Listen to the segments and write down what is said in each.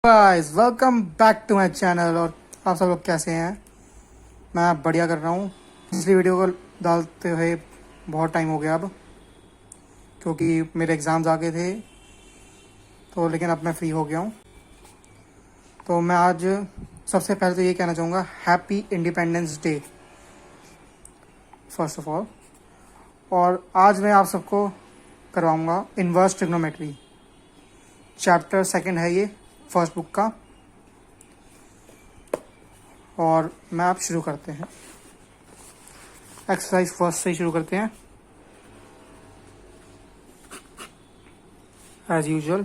Guys welcome back to my channel. और आप सब लोग कैसे हैं? मैं बढ़िया कर रहा हूँ। पिछली वीडियो को डालते हुए बहुत टाइम हो गया अब, क्योंकि मेरे एग्ज़ाम्स आ गए थे। तो लेकिन अब मैं फ्री हो गया हूँ। तो मैं आज सबसे पहले तो ये कहना चाहूँगा, happy independence day first of all. और आज मैं आप सबको करवाऊँगा इन्वर्स ट्रिग्नोमेट्री। चैप्टर सेकंड है ये फर्स्ट बुक का। और मैं आप शुरू करते हैं, एक्सरसाइज फर्स्ट से ही शुरू करते हैं एज यूजुअल।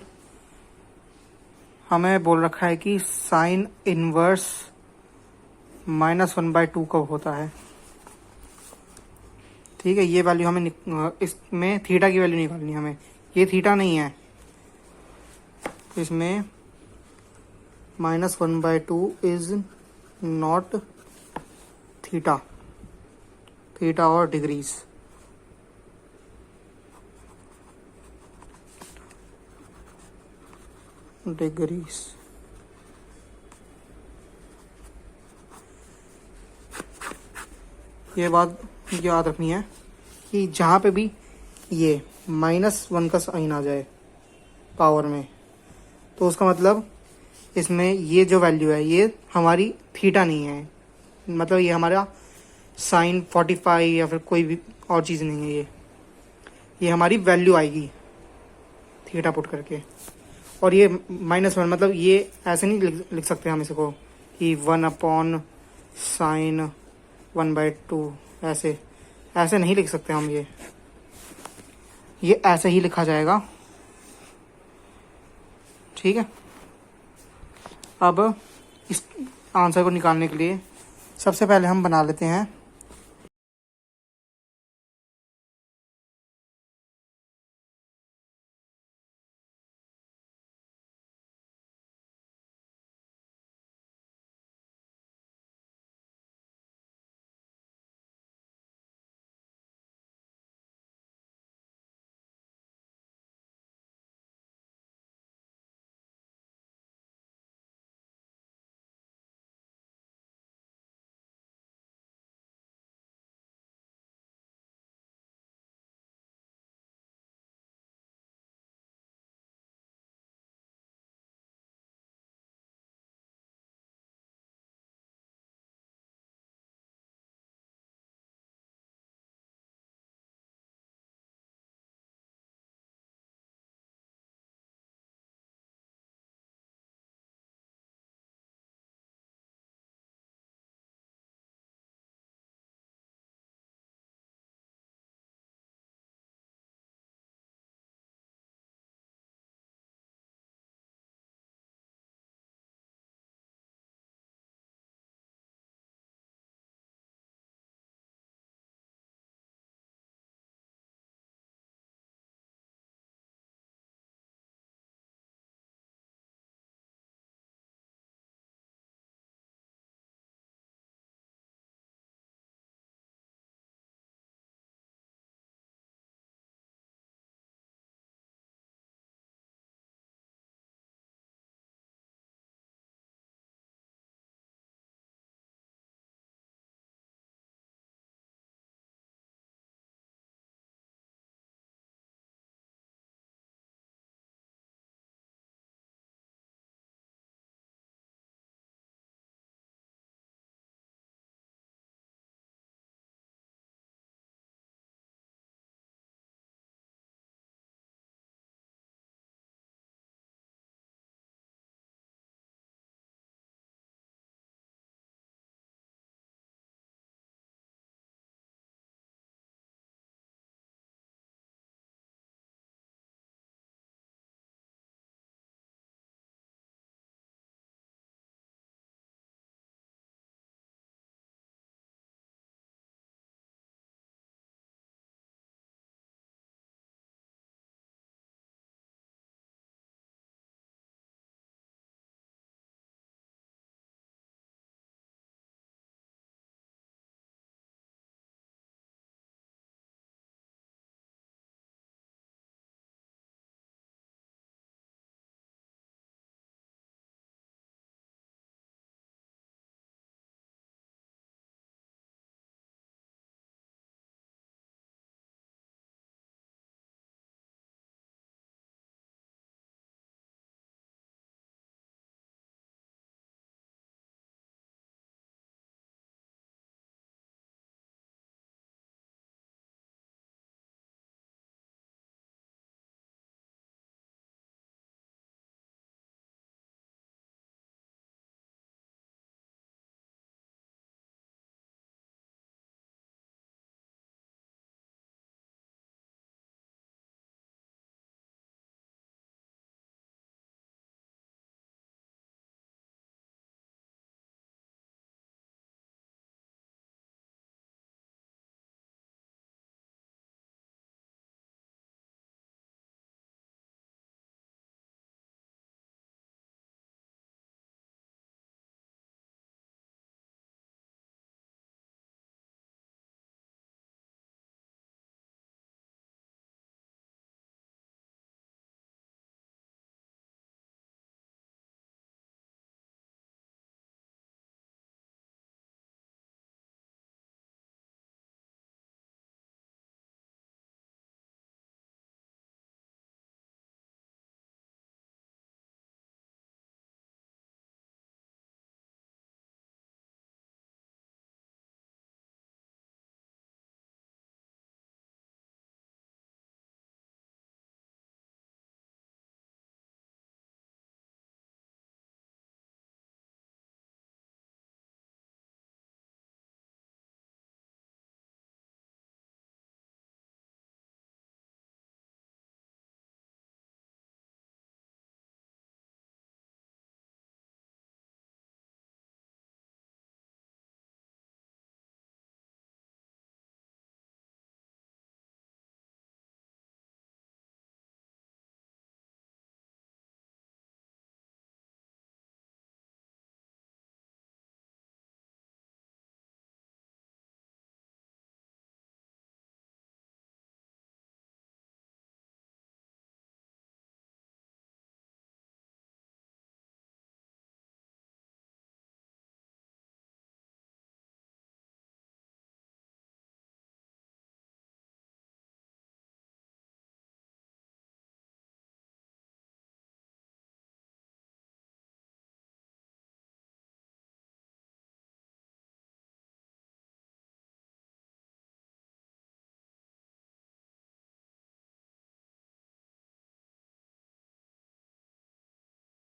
हमें बोल रखा है कि साइन इनवर्स -1/2 कब होता है। ठीक है, ये वैल्यू हमें इसमें थीटा की वैल्यू निकालनी है हमें। ये थीटा नहीं है, इसमें -1/2 इज नॉट थीटा। थीटा और डिग्रीज। डिग्रीज ये बात याद रखनी है कि जहाँ पे भी ये -1 का साइन आ जाए पावर में, तो उसका मतलब इसमें ये जो वैल्यू है ये हमारी थीटा नहीं है। मतलब ये हमारा साइन 45 या फिर कोई भी और चीज़ नहीं है। ये हमारी वैल्यू आएगी थीटा पुट करके। और ये -1 मतलब ये ऐसे नहीं लिख सकते हम इसको कि 1/sin1/2। ऐसे ऐसे नहीं लिख सकते हम। ये ऐसे ही लिखा जाएगा। ठीक है, अब इस आंसर को निकालने के लिए सबसे पहले हम बना लेते हैं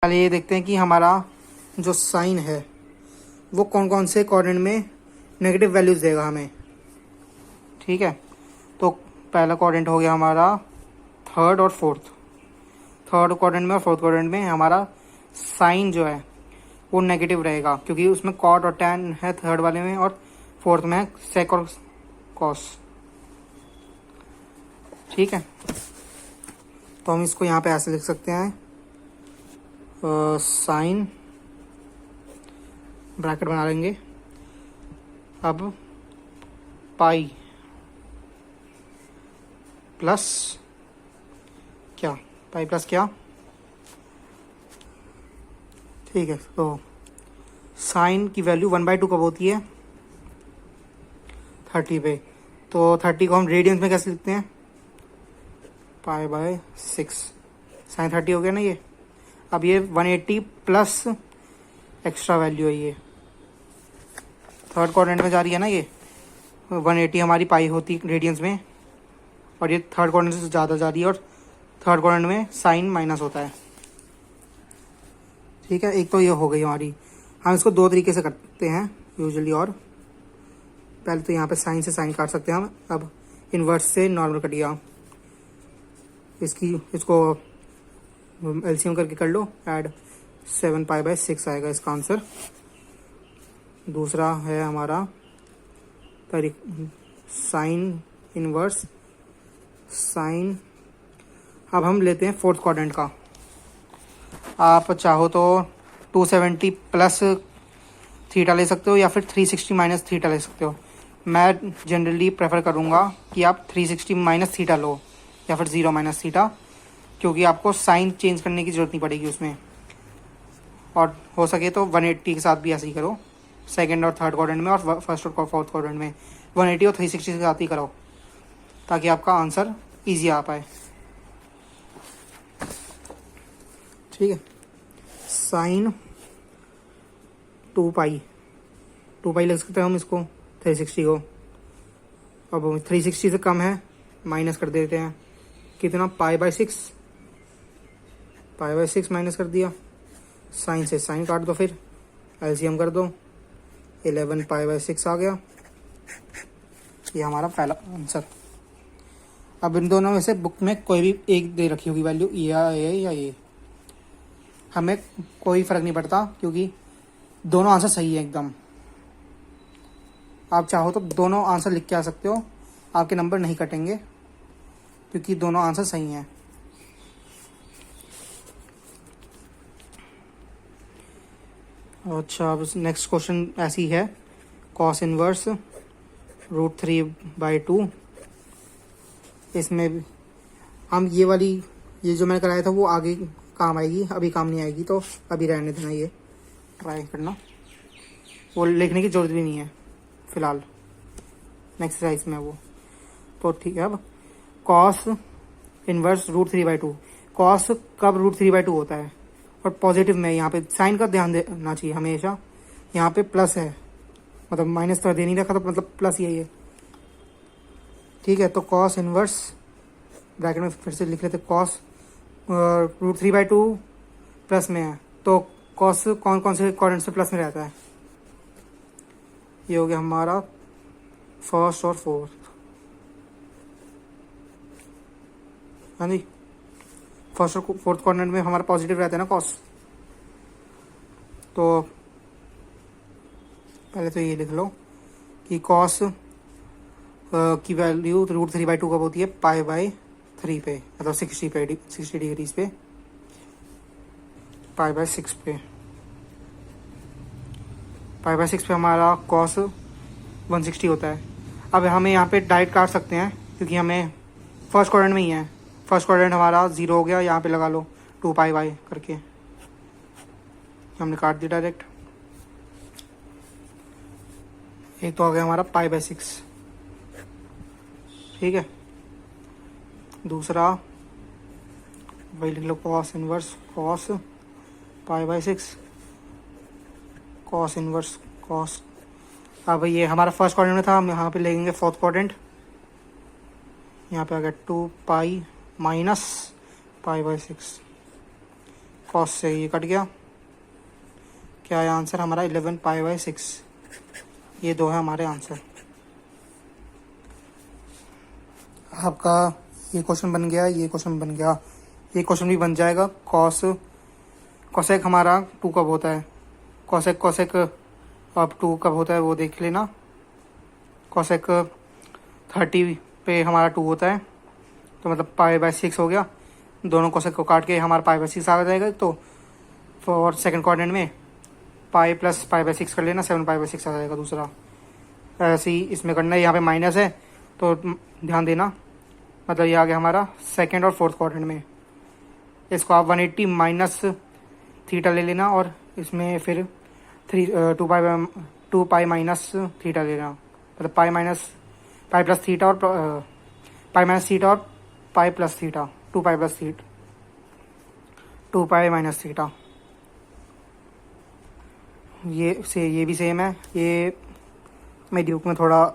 पहले ये देखते हैं कि हमारा जो साइन है वो कौन कौन से क्वाड्रेंट में नेगेटिव वैल्यूज़ देगा हमें। ठीक है, तो पहला क्वाड्रेंट हो गया हमारा थर्ड और फोर्थ। थर्ड क्वाड्रेंट में और फोर्थ क्वाड्रेंट में हमारा साइन जो है वो नेगेटिव रहेगा, क्योंकि उसमें कॉट और टैन है थर्ड वाले में, और फोर्थ में है सेक और कॉस। ठीक है, तो हम इसको यहाँ पे ऐसे लिख सकते हैं, साइन ब्रैकेट बना लेंगे। अब पाई प्लस क्या, पाई प्लस क्या, ठीक है। तो साइन की वैल्यू 1/2 कब होती है, 30 पे। तो 30 को हम रेडियंस में कैसे लिखते हैं, π/6। साइन 30 हो गया ना ये। अब ये 180 प्लस एक्स्ट्रा वैल्यू है, ये थर्ड क्वाड्रेंट में जा रही है ना, ये 180 हमारी पाई होती रेडियंस में, और ये थर्ड क्वाड्रेंट से ज़्यादा जा रही है, और थर्ड क्वाड्रेंट में साइन माइनस होता है। ठीक है, एक तो ये हो गई हमारी। हम इसको दो तरीके से करते हैं यूजुअली, और पहले तो यहाँ पे साइन से साइन काट सकते हैं हम। अब इन्वर्स से नॉर्मल कटिया, इसको एलसीएम करके कर लो, ऐड 7π/6 आएगा इसका आंसर। दूसरा है हमारा साइन इनवर्स साइन। अब हम लेते हैं फोर्थ क्वाड्रेंट का। आप चाहो तो 270 प्लस थीटा ले सकते हो, या फिर 360 माइनस थीटा ले सकते हो। मैं जनरली प्रेफर करूँगा कि आप 360 माइनस थीटा लो, या फिर 0 माइनस थीटा, क्योंकि आपको साइन चेंज करने की ज़रूरत नहीं पड़ेगी उसमें। और हो सके तो 180 के साथ भी ऐसे ही करो, सेकंड और थर्ड क्वाड्रेंट में, और फर्स्ट और फोर्थ क्वाड्रेंट में 180 और 360 के साथ ही करो, ताकि आपका आंसर ईजी आ पाए। ठीक है, साइन 2π लिख सकते हैं हम इसको, 360 को। अब 360 से कम है, माइनस कर देते हैं, कितना, π/6 माइनस कर दिया। साइन से साइन काट दो, फिर एलसीएम कर दो, 11π/6 आ गया। ये हमारा पहला आंसर। अब इन दोनों में से बुक में कोई भी एक दे रखी होगी वैल्यू, या ये, हमें कोई फ़र्क नहीं पड़ता, क्योंकि दोनों आंसर सही है एकदम। आप चाहो तो दोनों आंसर लिख के आ सकते हो, आपके नंबर नहीं कटेंगे, क्योंकि दोनों आंसर सही हैं। अच्छा, अब नेक्स्ट क्वेश्चन ऐसी है, कॉस इनवर्स √3/2। इसमें हम ये जो मैंने कराया था वो आगे काम आएगी, अभी काम नहीं आएगी, तो अभी रहने देना, ये ट्राई करना, वो लिखने की ज़रूरत भी नहीं है फ़िलहाल, नेक्स्ट एक्सरसाइज में वो। तो ठीक है, अब कॉस इनवर्स √3/2। कॉस कब √3/2 होता है, और पॉजिटिव में। यहाँ पे साइन का ध्यान देना चाहिए हमेशा, यहाँ पे प्लस है, मतलब माइनस तो दे नहीं रखा, तो मतलब प्लस ही है ये। ठीक है, तो कॉस इनवर्स ब्रैकेट में फिर से लिख लेते, कॉस √3/2 प्लस में है, तो कॉस कौन कौन से क्वाड्रेंट से प्लस में रहता है, ये हो गया हमारा फर्स्ट और फोर्थ। हाँ जी, फर्स्ट और फोर्थ क्वाड्रेंट में हमारा पॉजिटिव रहता है ना कॉस। तो पहले तो ये लिख लो कि कॉस की वैल्यू √3/2 कब होती है, π/3 पे, मतलब 60 डिग्रीज पे, π/6 पे। π/6 पे हमारा कॉस 160 होता है। अब हमें यहाँ पे डायरेक्ट काट सकते हैं, क्योंकि हमें फर्स्ट क्वाड्रेंट में ही है। फर्स्ट क्वाड्रेंट हमारा 0 हो गया, यहाँ पे लगा लो 2π/y करके, हमने काट दिया डायरेक्ट। एक तो आ गया हमारा π/6। ठीक है, दूसरा वही लिख लो, cos inverse cos π/6, cos inverse cos. अब ये हमारा फर्स्ट क्वाड्रेंट में था, हम यहाँ पे लेंगे फोर्थ क्वाड्रेंट। यहाँ पे आ गया 2π - π/6, कॉस से ये कट गया। क्या है आंसर हमारा 11 पाई बाई 6। ये दो है हमारे आंसर। आपका ये क्वेश्चन बन गया, ये क्वेश्चन बन गया, ये क्वेश्चन भी बन जाएगा। कोसेक हमारा 2 कब होता है, कोसेक अब 2 कब होता है वो देख लेना। कोसेक 30 पे हमारा 2 होता है, तो मतलब पाई बाई 6 हो गया। दोनों कोसेक को काट के हमारा पाई बाई 6 आ जाएगा। तो फॉर सेकंड क्वाड्रेंट में पाई प्लस पाई बाई 6 कर लेना, 7 पाई बाई 6 आ जाएगा दूसरा। ऐसे ही इसमें करना है। यहाँ पे माइनस है तो ध्यान देना, मतलब ये आ गया हमारा सेकंड और फोर्थ क्वाड्रेंट में। इसको आप 180 माइनस थीटा ले लेना और इसमें फिर 2 पाई माइनस थीटा लेना, मतलब पाई प्लस थीटा और पाई माइनस थीटा और pi plus theta, 2 pi plus theta, 2 pi minus theta. ये भी सेम है। ये मेरी बुक में थोड़ा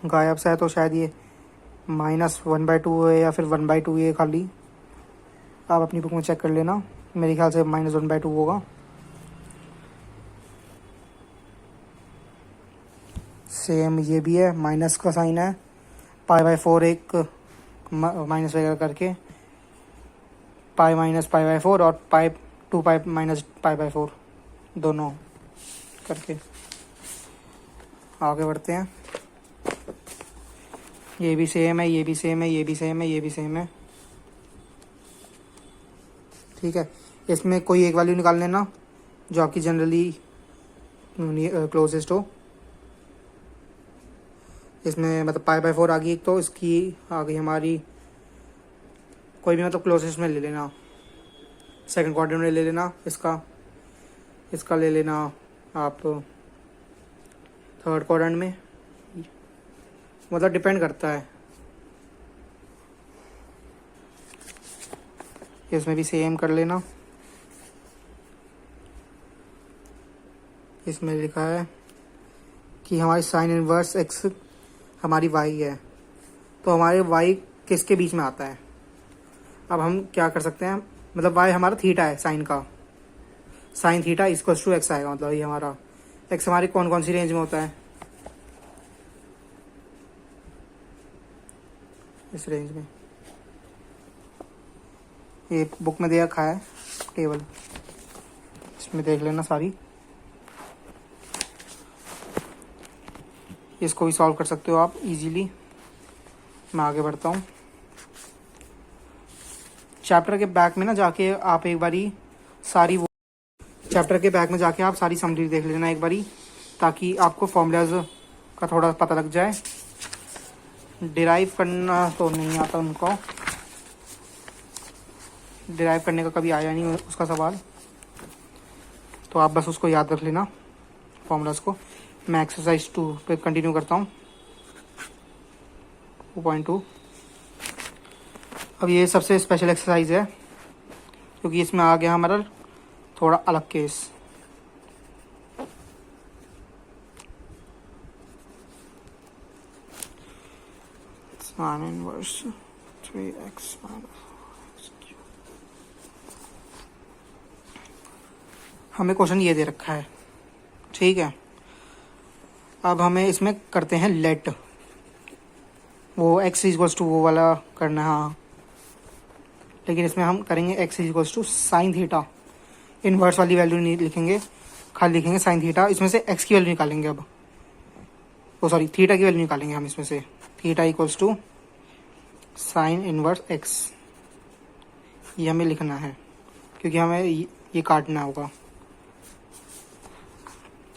गायब सा है, तो शायद ये -1/2 है या फिर 1/2 है खाली। आप अपनी बुक में चेक कर लेना, मेरे ख्याल से -1/2 होगा। सेम ये भी है, माइनस का साइन है, पाई बाई 4 एक माइनस वगैरह करके, पाई माइनस पाई बाई 4 और 2 पाई माइनस पाई बाई 4 दोनों करके आगे बढ़ते हैं। ये भी सेम है, ये भी सेम है, ये भी सेम है, ये भी सेम है। ठीक है, इसमें कोई एक वैल्यू निकाल लेना जो आपकी जनरली क्लोजेस्ट हो। इसमें मतलब पाई बाई 4 आ गई, तो इसकी आ गई हमारी कोई भी मतलब क्लोजेस्ट में ले लेना। सेकंड क्वाड्रेंट में ले लेना इसका ले लेना आप थर्ड क्वाड्रेंट में, मतलब डिपेंड करता है। इसमें भी सेम कर लेना। इसमें लिखा है कि हमारी साइन इनवर्स एक्स हमारी वाई है, तो हमारे वाई किसके बीच में आता है। अब हम क्या कर सकते हैं, मतलब वाई हमारा थीटा है साइन का, sine theta equals to X आएगा। मतलब ये हमारा एक्स हमारी कौन कौन सी रेंज में होता है, इस रेंज में। ये बुक में दे रखा है टेबल, इसमें देख लेना सारी। इसको भी सॉल्व कर सकते हो आप इजीली। मैं आगे बढ़ता हूँ। चैप्टर के बैक में ना जाके आप एक बारी सारी चैप्टर के बैक में जाके आप सारी समरी देख लेना एक बारी, ताकि आपको फॉर्मूलाज का थोड़ा पता लग जाए। डिराइव करना तो नहीं आता उनको, डिराइव करने का कभी आया नहीं उसका सवाल, तो आप बस उसको याद रख लेना फॉर्मूलाज को। मैं एक्सरसाइज 2 पे कंटिन्यू करता हूँ, 2.2। अब ये सबसे स्पेशल एक्सरसाइज है, क्योंकि इसमें आ गया हमारा थोड़ा अलग केस। साइन इनवर्स 3x हमें क्वेश्चन ये दे रखा है, ठीक है। अब हमें इसमें करते हैं लेट, वो x इक्वल्स टू वो वाला करना है, हाँ। लेकिन इसमें हम करेंगे x equals to sine theta. Inverse वाली वैल्यू नहीं लिखेंगे, खाली लिखेंगे साइन थीटा। इसमें से x की वैल्यू निकालेंगे अब, वो सॉरी थीटा की वैल्यू निकालेंगे हम इसमें से। Theta equals to sine inverse x, ये हमें लिखना है क्योंकि हमें ये काटना होगा।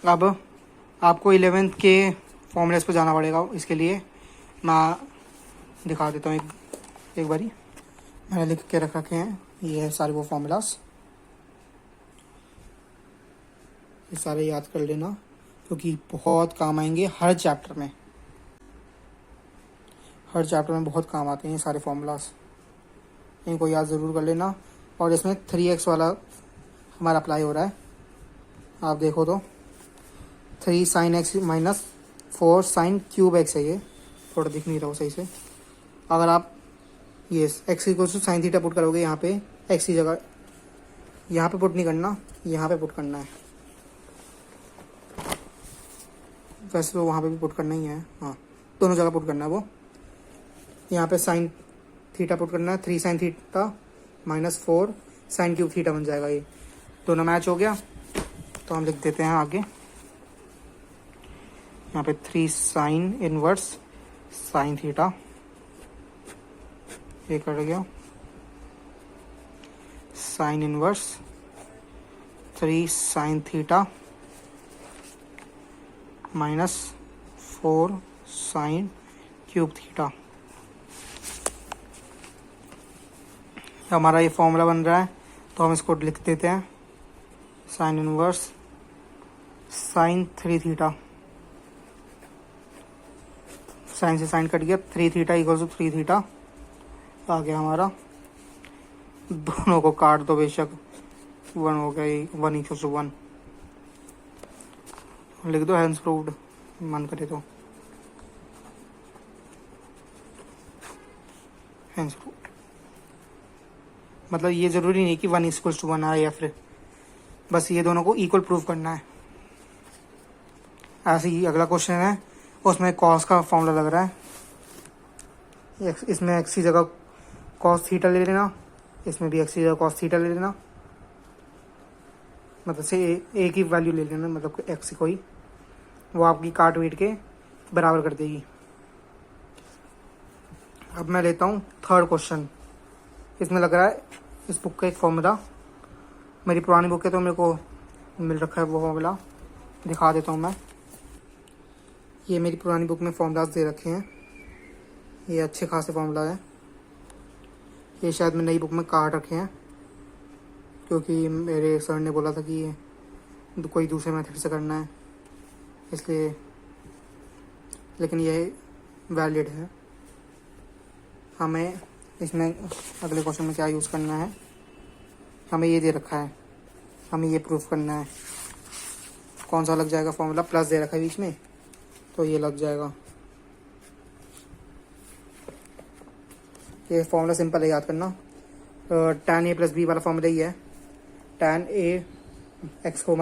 अब आपको 11th के फॉर्मूलेस पर जाना पड़ेगा, इसके लिए मैं दिखा देता हूँ एक बारी। मैंने लिख के रख रखे हैं, ये है सारे वो फॉर्मूलास, ये सारे याद कर लेना क्योंकि बहुत काम आएंगे हर चैप्टर में। हर चैप्टर में बहुत काम आते हैं ये सारे फॉर्मूलास, इनको याद ज़रूर कर लेना। और इसमें 3x वाला हमारा अप्लाई हो रहा है, आप देखो तो 3 sine x minus 4 sine cube x है। ये थोड़ा दिख नहीं रहा हो सही से। अगर आप ये X equal to sine theta put करोगे यहाँ पे, एक्स की जगह यहाँ पे पुट नहीं करना, यहाँ पे पुट करना है। वैसे तो वहाँ पे भी पुट करना ही है, हाँ दोनों जगह पुट करना है वो। यहाँ पे साइन थीटा पुट करना है, 3 sine theta -4 sine cube theta बन जाएगा। ये दोनों मैच हो गया, तो हम लिख देते हैं आगे। यहाँ पे 3 साइन इनवर्स साइन थीटा, ये कट गया, sine inverse 3 sine theta -4 sine cube theta. हमारा ये फॉर्मूला बन रहा है, तो हम इसको लिख देते हैं। Sine inverse sine 3 theta, sine से साइन कट गया, 3 थीटा इक्वल टू 3 थीटा आ गया हमारा। दोनों को काट दो बेशक, 1 हो गया, 1 इक्वल टू 1 लिख दो। हैंस प्रूव्ड मन करे तो हैंस प्रूव्ड। मतलब ये जरूरी नहीं कि 1 इक्वल टू 1 आए, या फिर बस ये दोनों को इक्वल प्रूव करना है। ऐसे ही अगला क्वेश्चन है, उसमें कॉस का फॉर्मूला लग रहा है। इसमें एक्स की जगह कॉस थीटा ले लेना, इसमें भी एक्स की जगह कॉस थीटा ले लेना। मतलब से एक ही वैल्यू ले लेना, मतलब एक्स कोई, वो आपकी काट वीट के बराबर कर देगी। अब मैं लेता हूँ थर्ड क्वेश्चन। इसमें लग रहा है इस बुक का एक फॉर्मूला, मेरी पुरानी बुक है तो मेरे को मिल रखा है वो फॉर्मूला, दिखा देता हूँ मैं। ये मेरी पुरानी बुक में फॉर्मूलाज दे रखे हैं, ये अच्छे खासे फॉर्मूला है। ये शायद मैं नई बुक में काट रखे हैं, क्योंकि मेरे सर ने बोला था कि ये कोई दूसरे मेथड से करना है, इसलिए। लेकिन ये वैलिड है। हमें इसमें अगले क्वेश्चन में क्या यूज़ करना है, हमें ये दे रखा है, हमें ये प्रूफ करना है। कौन सा लग जाएगा फॉर्मूला, प्लस दे रखा है बीच में, तो ये लग जाएगा। ये फॉर्मूला सिंपल है, याद करना। tan a + b वाला फॉर्मूला ही है। tan a x को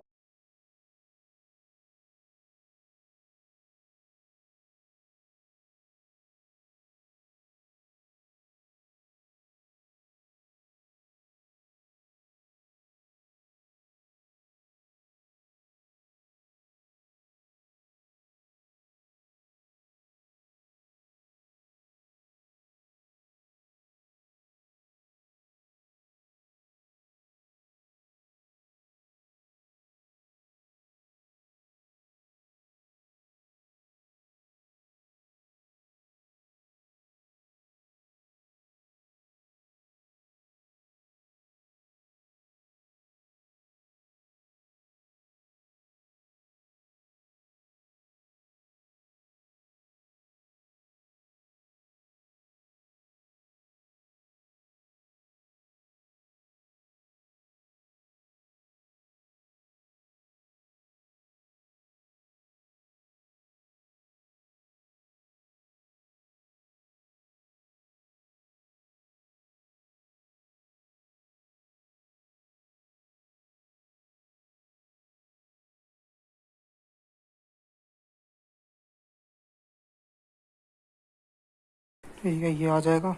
ठीक है, ये आ जाएगा।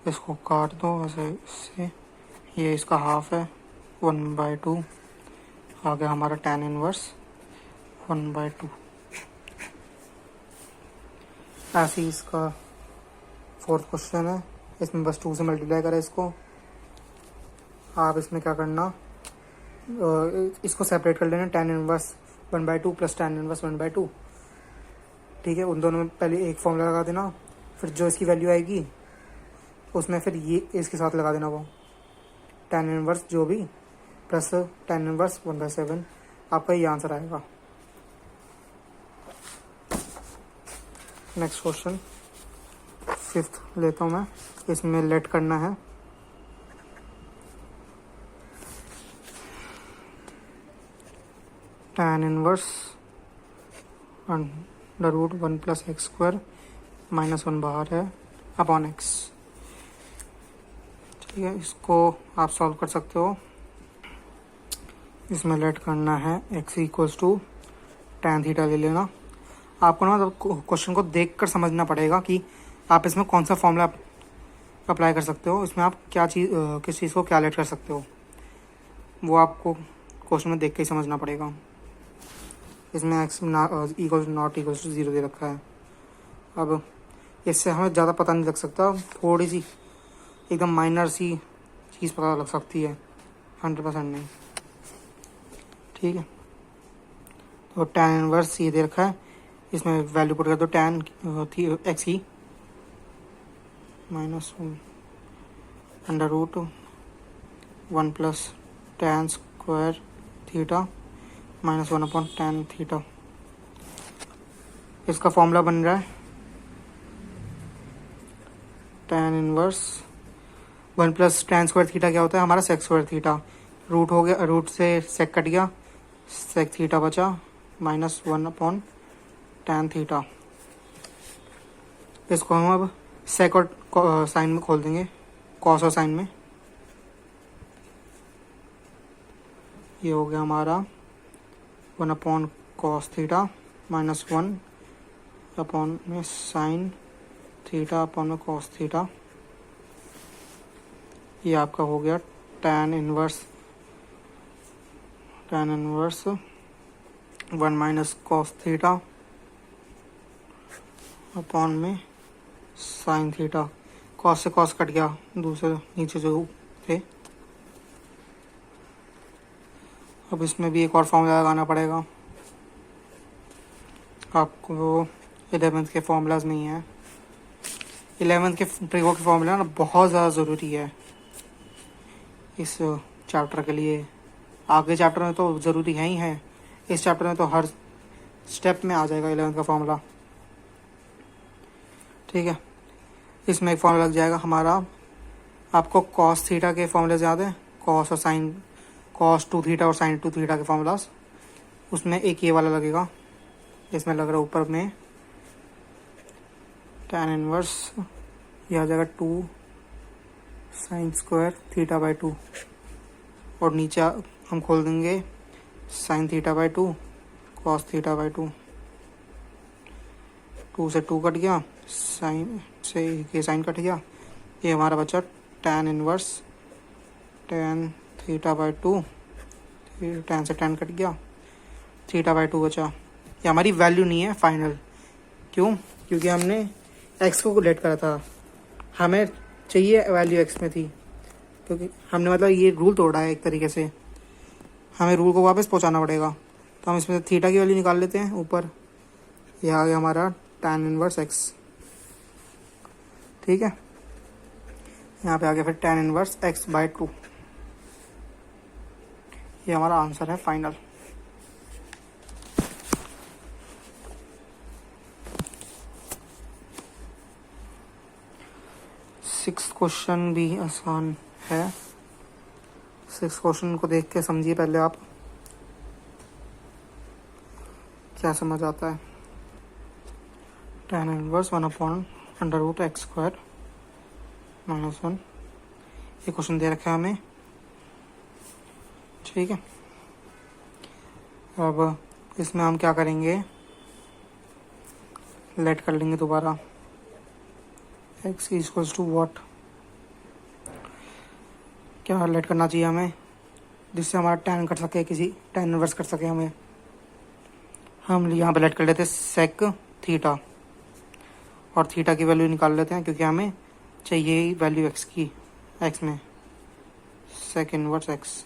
इसको काट दो वैसे इससे, ये इसका हाफ है, 1/2 आ गया हमारा tan इनवर्स 1/2। ऐसे ही इसका फोर्थ क्वेश्चन है, इसमें बस 2 से मल्टीप्लाई करें इसको। आप इसमें क्या करना, इसको सेपरेट कर लेना, tan inverse 1/2 plus tan inverse 1/2। ठीक है, उन दोनों में पहले एक फॉर्मूला लगा देना, फिर जो इसकी वैल्यू आएगी उसमें फिर ये इसके साथ लगा देना, वो tan इनवर्स जो भी प्लस tan इनवर्स 1/7। आपका ये आंसर आएगा। नेक्स्ट क्वेश्चन फिफ्थ लेता हूँ मैं। इसमें लेट करना है, tan इनवर्स √1 + x² -1 बाहर है अपॉन x। ठीक है, इसको आप सॉल्व कर सकते हो। इसमें लेट करना है x equals to tan theta ले लेना। आपको ना क्वेश्चन को देख कर समझना पड़ेगा कि आप इसमें कौन सा फॉर्मूला अप्लाई कर सकते हो, इसमें आप क्या चीज़ किस चीज़ को क्या लेट कर सकते हो, वो आपको क्वेश्चन में देख के ही समझना पड़ेगा। इसमें x equal not equal to 0 दे रखा है। अब इससे हमें ज़्यादा पता नहीं लग सकता, थोड़ी सी एकदम माइनर सी चीज़ पता लग सकती है, 100% नहीं। ठीक है, तो tan इनवर्स ये दे रखा है, इसमें वैल्यू पुट कर दो tan x की -1 under root 1 plus tan square theta -1 upon tan theta. इसका फॉर्मूला बन रहा है tan inverse 1 plus tan square theta क्या होता है हमारा sec स्क्वायर थीटा, रूट हो गया, रूट से sec कट गया, sec थीटा बचा -1 अपॉन tan थीटा। इसको हम अब sec और साइन में खोल देंगे, cos और साइन में। ये हो गया हमारा 1 अपॉन cos थीटा -1 अपॉन में साइन थीटा अपॉन में cos थीटा। ये आपका हो गया tan inverse 1 minus cos theta upon में साइन थीटा। cos से cos कट गया, दूसरे नीचे जो थे। अब इसमें भी एक और फॉर्मूला लगाना पड़ेगा, आपको 11th के फॉर्मूलाज नहीं है। 11th के प्रीवो के फॉर्मूला ना बहुत ज़्यादा ज़रूरी है इस चैप्टर के लिए। आगे चैप्टर में तो ज़रूरी है ही है, इस चैप्टर में तो हर स्टेप में आ जाएगा 11th का फॉर्मूला। ठीक है, इसमें एक फॉर्मूला लग जाएगा हमारा, आपको cos थीटा के फॉर्मूले याद है, cos और साइन, cos 2 थीटा और साइन 2 थीटा के फॉर्मूलाज, उसमें एक ये वाला लगेगा, इसमें लग रहा है ऊपर में tan इनवर्स, यह आ जाएगा 2 साइन स्क्वायर थीटा बाई 2, और नीचे हम खोल देंगे sine theta by 2 cos theta by 2। 2 से 2 कट गया, साइन से ये साइन कट गया, ये हमारा बचा tan inverse tan theta by 2, फिर tan से tan कट गया, थीटा बाई 2 बचा। ये हमारी वैल्यू नहीं है फाइनल, क्यों? क्योंकि हमने x को लेट करा था, हमें चाहिए वैल्यू x में थी, क्योंकि हमने मतलब ये रूल तोड़ा है एक तरीके से, हमें रूल को वापस पहुंचाना पड़ेगा। तो हम इसमें थीटा की वैल्यू निकाल लेते हैं ऊपर, ये आ गया हमारा tan इनवर्स x। ठीक है, यहाँ पे आ गया फिर tan इनवर्स x बाई 2। ये हमारा आंसर है फाइनल। सिक्स क्वेश्चन भी आसान है, 6 क्वेश्चन को देख के समझिए पहले आप क्या समझ आता है। tan inverse 1 upon under root X square -1, ये क्वेश्चन दे रखा है हमें। ठीक है, अब इसमें हम क्या करेंगे, लेट कर लेंगे दोबारा x इक्वल्स टू वॉट, क्या लेट करना चाहिए हमें जिससे हमारा tan कट सके, किसी tan इनवर्स कट सके हमें। हम यहाँ पे लेट कर लेते हैं सेक थीटा, और थीटा की वैल्यू निकाल लेते हैं क्योंकि हमें चाहिए ही वैल्यू x की, x में सेक इनवर्स x।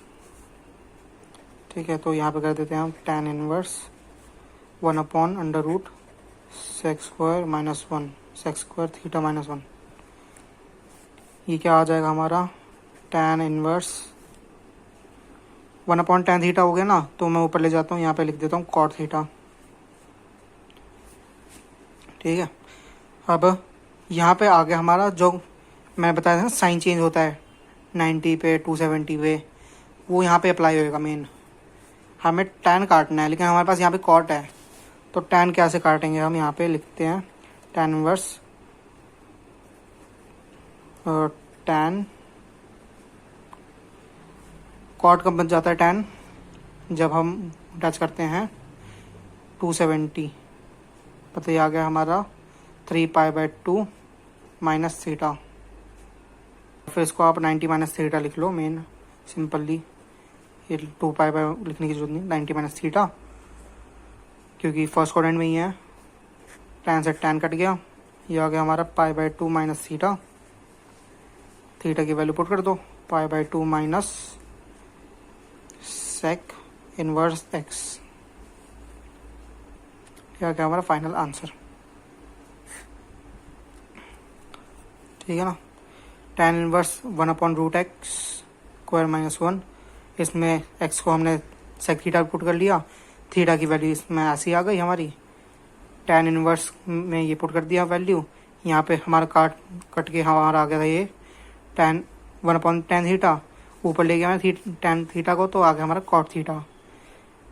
ठीक है, तो यहाँ पे कर देते हैं हम tan inverse 1 upon under root sec square -1 sec square theta -1। ये क्या आ जाएगा हमारा tan inverse 1 upon tan theta हो गया ना, तो मैं ऊपर ले जाता हूँ, यहाँ पे लिख देता हूँ cot थीटा। ठीक है, अब यहाँ पे आ गया हमारा, जो मैं बताया था ना साइन चेंज होता है 90 पे 270 पे, वो यहाँ पे अप्लाई होएगा। मेन हमें tan काटना है, लेकिन हमारे पास यहाँ पे cot है, तो tan कैसे काटेंगे हम, यहाँ पे लिखते हैं tan इनवर्स tan, cot कब बन जाता है tan, जब हम टच करते हैं 270, तो ये आ गया हमारा 3π/2 माइनस थीटा। फिर इसको आप 90 माइनस थीटा लिख लो मेन सिंपली, ये 2π लिखने की जरूरत नहीं, 90 माइनस थीटा, क्योंकि फर्स्ट क्वाड्रेंट में ही है। tan से tan कट गया, ये आ गया हमारा π/2 माइनस थीटा। थीटा की वैल्यू पुट कर दो, π/2 माइनस sec इनवर्स x, ये आ गया हमारा फाइनल आंसर। ठीक है ना। tan inverse 1/√x square minus 1, इसमें x को हमने sec थीटा पुट कर लिया, थीटा की वैल्यू इसमें ऐसी आ गई हमारी। tan इनवर्स में ये पुट कर दिया वैल्यू, यहाँ पे हमारा कट के हमारा आ गया था ये tan 1/tan थीटा, ऊपर ले गया मैं tan थीटा को, तो आ गया हमारा cot थीटा।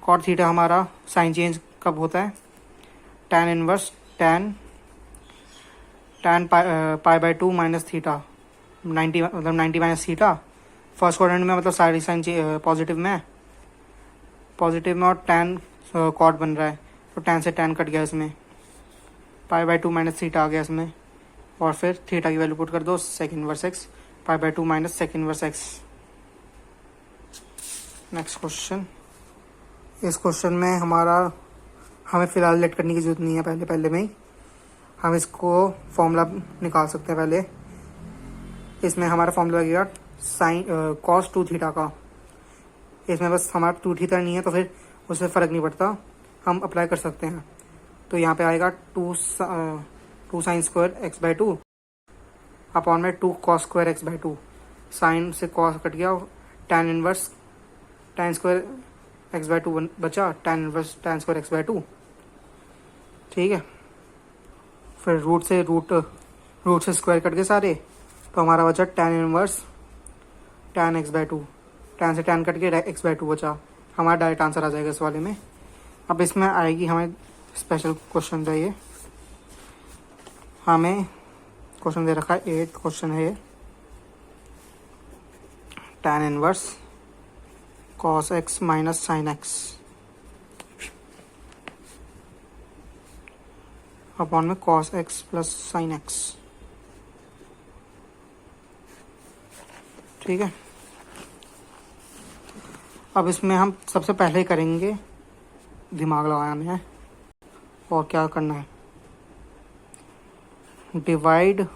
cot थीटा हमारा साइन चेंज कब होता है, tan inverse tan π/2 minus theta, 90 मतलब 90 माइनस थीटा। फर्स्ट क्वाड्रेंट में मतलब सारी साइन पॉजिटिव में और tan cot बन रहा है, तो tan से tan कट गया इसमें, π/2 माइनस थीटा आ गया इसमें, और फिर थीटा की वैल्यू पुट कर दो sec inverse x, π/2 minus sec inverse x। Next question. इस क्वेश्चन में हमें फ़िलहाल लेट करने की जरूरत नहीं है, पहले में ही हम इसको फॉर्मूला निकाल सकते हैं। पहले इसमें हमारा फॉर्मूला लगेगा साइन cos 2 थीटा का। इसमें बस हमारा 2 थीटा नहीं है, तो फिर उससे फ़र्क नहीं पड़ता, हम अप्लाई कर सकते हैं। तो यहाँ पे आएगा 2 साइन स्क्वायर x/2 अपॉन में 2 cos स्क्वायर x/2। साइन से cos कट गया, tan inverse tan square x/2 बचा, tan inverse tan square x/2। ठीक है। फिर रूट से स्क्वायर कट गए सारे, तो हमारा बचा tan inverse tan x/2। tan से tan कट के x/2 बचा, हमारा डायरेक्ट आंसर आ जाएगा इस वाले में। अब इसमें आएगी हमें स्पेशल क्वेश्चन चाहिए, हमें क्वेश्चन दे रखा है 8th क्वेश्चन है ये, tan inverse cos x minus sin x upon में cos x plus sin x। ठीक है। अब इसमें हम सबसे पहले करेंगे दिमाग लगाना है, और क्या करना है, divided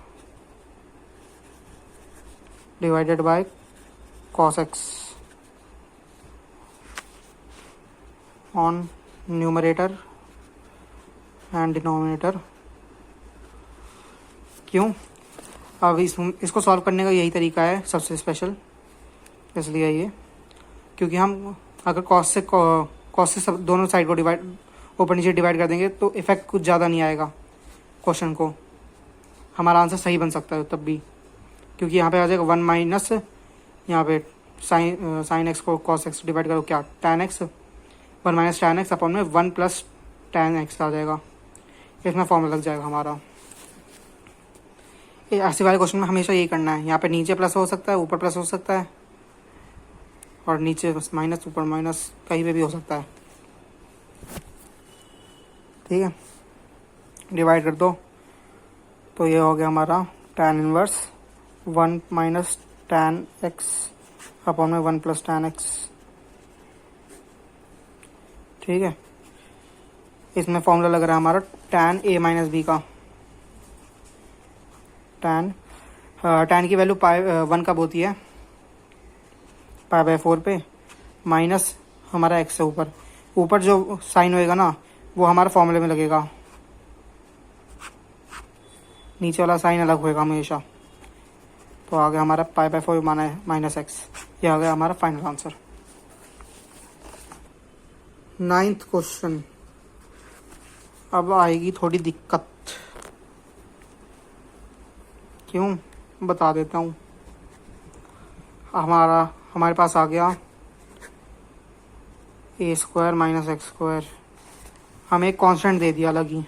by cos x on numerator and denominator. क्यों? अब इसको सॉल्व करने का यही तरीका है सबसे स्पेशल, इसलिए ये, क्योंकि हम अगर cos से सब दोनों साइड को ऊपर नीचे डिवाइड कर देंगे तो इफेक्ट कुछ ज़्यादा नहीं आएगा क्वेश्चन को, हमारा आंसर सही बन सकता है तब भी, क्योंकि यहाँ पे आ जाएगा 1 माइनस, यहाँ पे साइन एक्स को cos x डिवाइड करो क्या tan x, 1 minus tan x upon में 1 प्लस tan x आ जाएगा, इसमें फॉर्मूला लग जाएगा हमारा। ऐसे वाले क्वेश्चन में हमेशा यही करना है, यहाँ पे नीचे प्लस हो सकता है, ऊपर प्लस हो सकता है, और नीचे माइनस ऊपर माइनस कहीं पे भी हो सकता है। ठीक है। डिवाइड कर दो, तो ये हो गया हमारा tan inverse 1 minus tan x upon में 1 प्लस tan x। ठीक है। इसमें फॉर्मूला लग रहा है हमारा tan a माइनस बी का। tan की वैल्यू 1 कब होती है, π/4 पे, माइनस हमारा x से ऊपर जो साइन होएगा ना वो हमारा फॉर्मूले में लगेगा, नीचे वाला साइन अलग होएगा हमेशा। तो आ गया हमारा π/4 माइनस x, ये आ गया हमारा फाइनल आंसर। 9th question. अब आएगी थोड़ी दिक्कत, क्यों बता देता हूँ। हमारे पास आ गया a square minus x square, हमें एक कांस्टेंट दे दिया अलग ही,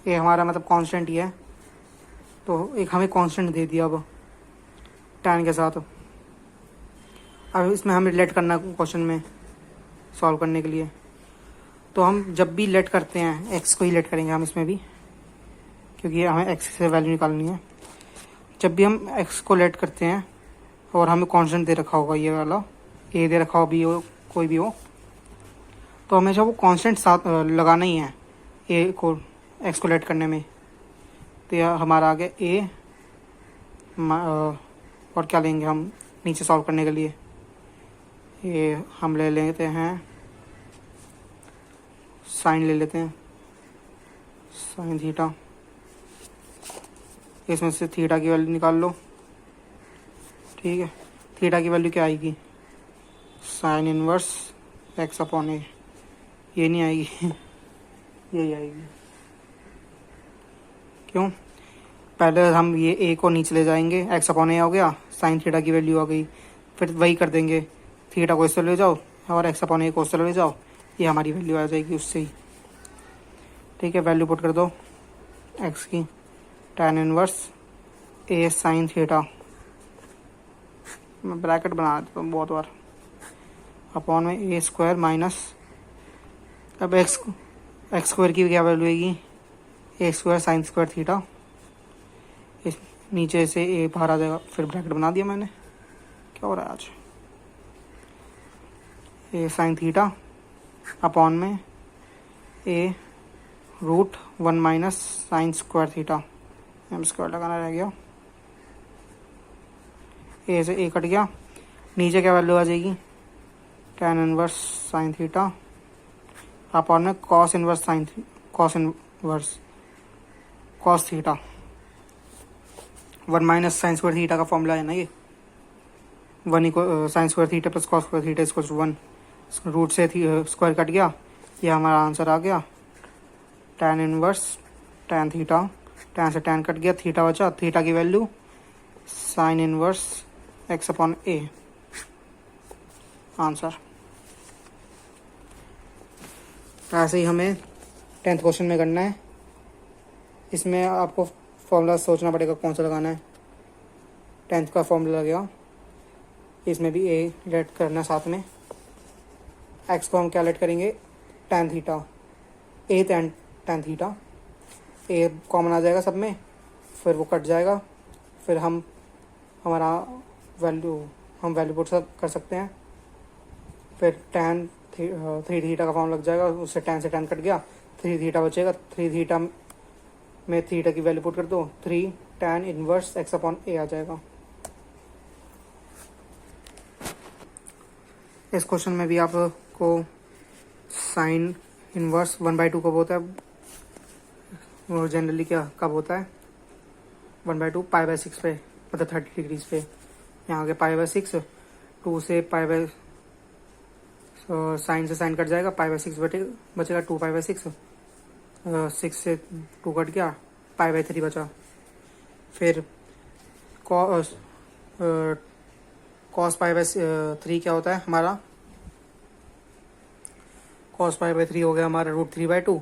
ये हमारा मतलब कांस्टेंट ही है, तो एक हमें कांस्टेंट दे दिया अब tan के साथ। अब इसमें हमें रिलेट करना क्वेश्चन में सॉल्व करने के लिए। तो हम जब भी लेट करते हैं एक्स को ही लेट करेंगे हम इसमें भी, क्योंकि हमें एक्स से वैल्यू निकालनी है। जब भी हम एक्स को लेट करते हैं और हमें कांस्टेंट दे रखा होगा, ये वाला ए दे रखा हो भी हो, कोई भी हो, तो हमेशा वो कांस्टेंट साथ लगाना ही है ए को एक्स को लेट करने में। तो यह हमारा आ गया ए, और क्या लेंगे हम नीचे सॉल्व करने के लिए, ये हम ले लेते हैं साइन, ले लेते हैं साइन थीटा। इसमें से थीटा की वैल्यू निकाल लो, ठीक है। थीटा की वैल्यू क्या आएगी, साइन इनवर्स एक्स अपॉन ए, ये नहीं आएगी यही आएगी। क्यों, पहले हम ये ए को नीचे ले जाएंगे, एक्स अपॉन ए हो गया, साइन थीटा की वैल्यू आ गई, फिर वही कर देंगे, थीटा को इससे ले जाओ और एक्स अपॉन ए को उससे ले जाओ, ये हमारी वैल्यू आ जाएगी उससे ही, ठीक है। वैल्यू पुट कर दो एक्स की, tan इनवर्स ए साइन थीटा, मैं ब्रैकेट बना देता हूँ बहुत बार, अपॉन में ए स्क्वायर माइनस, अब एक्स स्क्वायर की क्या वैल्यू आएगी, ए स्क्वायर साइन स्क्वायर थीटा, इस नीचे से ए बाहर आ जाएगा, फिर ब्रैकेट बना दिया मैंने। क्या हो रहा है आज, ए साइन थीटा अपॉन में A root 1 minus sine square theta, M square लगाना रह गया, ए से ए कट गया, नीचे क्या वैल्यू आ जाएगी, tan inverse sine theta upon में cos inverse cos theta, 1 minus sine square theta का फॉर्मूला है ना ये, 1 equal sine square theta plus cos square theta equal to 1, root से स्क्वायर कट गया, ये हमारा आंसर आ गया। tan inverse tan theta, tan से tan कट गया, थीटा बचा, थीटा की value sine inverse X upon A, answer. ऐसे ही हमें 10th क्वेश्चन में करना है। इसमें आपको फॉर्मूला सोचना पड़ेगा कौन सा लगाना है। 10th का फॉर्मूला लगेगा, इसमें भी ए लेट करना साथ में। एक्स को हम क्या लेट करेंगे, tan थीटा, ए tan थीटा, ए कॉमन आ जाएगा सब में, फिर वो कट जाएगा, फिर हम वैल्यू पुट कर सकते हैं, फिर tan 3 थीटा का फॉर्म लग जाएगा, उससे tan से tan कट गया, 3 थीटा बचेगा, 3 थीटा में थीटा की वैल्यू पुट कर दो, 3 tan इनवर्स एक्स अपॉन ए आ जाएगा। इस क्वेश्चन में भी आपको साइन इनवर्स 1/2 कब होता है, वो जनरली क्या कब होता है, 1/2 π/6 पे, मतलब 30 डिग्रीज पे, यहाँ आगे π/6, 2 से साइन से साइन कट जाएगा, π/6 बचेगा, 2 π/6, 6 से 2 कट गया, π/3 बचा, फिर कॉस π/3 क्या होता है हमारा, cos π/3 हो गया हमारा √3/2,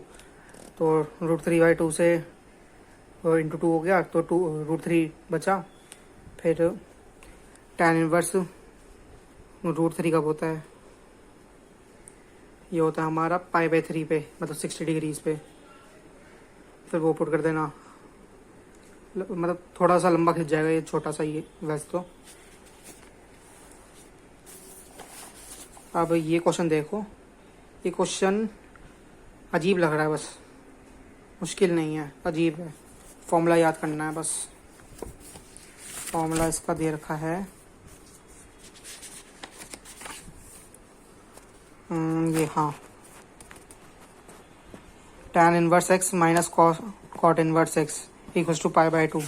तो √3/2 से इंटू 2 हो गया, तो √3 बचा, फिर tan इनवर्स √3 कब होता है, ये होता है हमारा π/3 पे, मतलब 60 डिग्रीज पे, फिर वो पुट कर देना, मतलब थोड़ा सा लंबा खिंच जाएगा ये, छोटा सा ये वैसे तो। अब ये क्वेश्चन देखो, ये क्वेश्चन अजीब लग रहा है, बस मुश्किल नहीं है, अजीब है, फॉर्मूला याद करना है बस। फॉर्मूला इसका दे रखा है, ये हाँ, tan inverse X minus cot inverse X equals to π/2,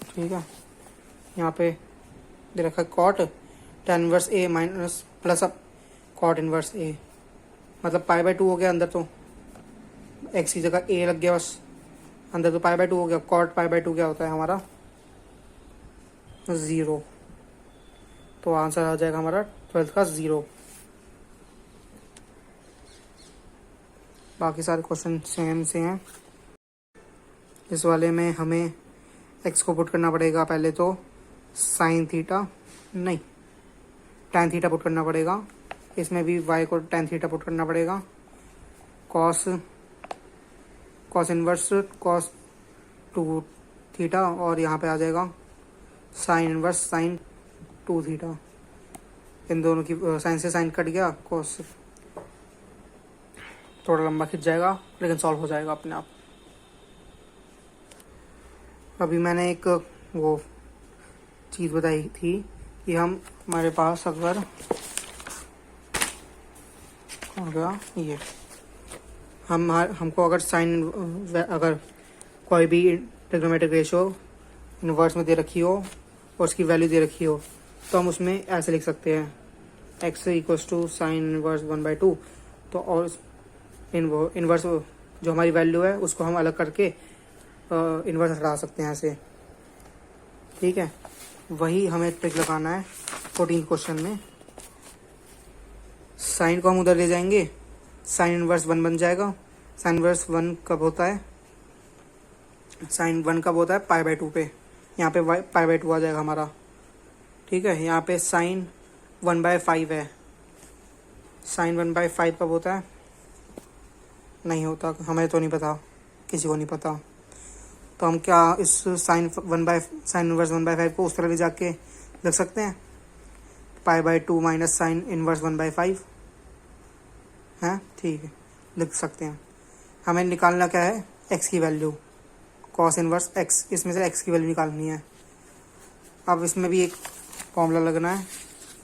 ठीक है। यहाँ पे दे रखा है cot tan inverse A minus plus अब कॉट इनवर्स ए, मतलब π/2 हो गया, अंदर तो एक्स की जगह ए लग गया, बस अंदर तो π/2 हो गया, कॉट π/2 क्या होता है हमारा 0, तो आंसर आ जाएगा हमारा 12th का 0। बाकी सारे क्वेश्चन सेम से हैं। इस वाले में हमें एक्स को पुट करना पड़ेगा पहले तो साइन थीटा, नहीं tan थीटा पुट करना पड़ेगा, इसमें भी y को tan थीटा पुट करना पड़ेगा, cos इनवर्स cos 2 थीटा, और यहाँ पे आ जाएगा साइन इनवर्स साइन 2 थीटा। इन दोनों की साइन से साइन कट गया, cos थोड़ा लंबा खिंच जाएगा लेकिन सॉल्व हो जाएगा अपने आप। अभी मैंने एक वो चीज़ बताई थी कि हमारे पास अगर हो गया ये हमको अगर कोई भी ट्रिग्नोमेट्रिक रेशो इनवर्स में दे रखी हो और उसकी वैल्यू दे रखी हो तो हम उसमें ऐसे लिख सकते हैं x equals to sine inverse 1/2। तो और इनवर्स जो हमारी वैल्यू है उसको हम अलग करके इनवर्स हटा सकते हैं ऐसे, ठीक है। वही हमें ट्रिक लगाना है 14 क्वेश्चन में। साइन को हम उधर ले जाएंगे, साइन इनवर्स 1 बन जाएगा। साइन इनवर्स 1 कब होता है, साइन 1 कब होता है π/2 पे, यहाँ पे π/2 आ जाएगा हमारा, ठीक है। यहाँ पे साइन 1/5 है, साइन 1/5 कब होता है, नहीं होता, हमें तो नहीं पता, किसी को नहीं पता। तो हम क्या इस साइन इनवर्स 1/5 को उस तरह ले जाके लिख सकते हैं π/2 माइनस साइन इनवर्स 1/5 है, ठीक है, लिख सकते हैं। हमें निकालना क्या है, x की वैल्यू, cos इनवर्स x, इसमें से x की वैल्यू निकालनी है। अब इसमें भी एक फॉर्मूला लगना है,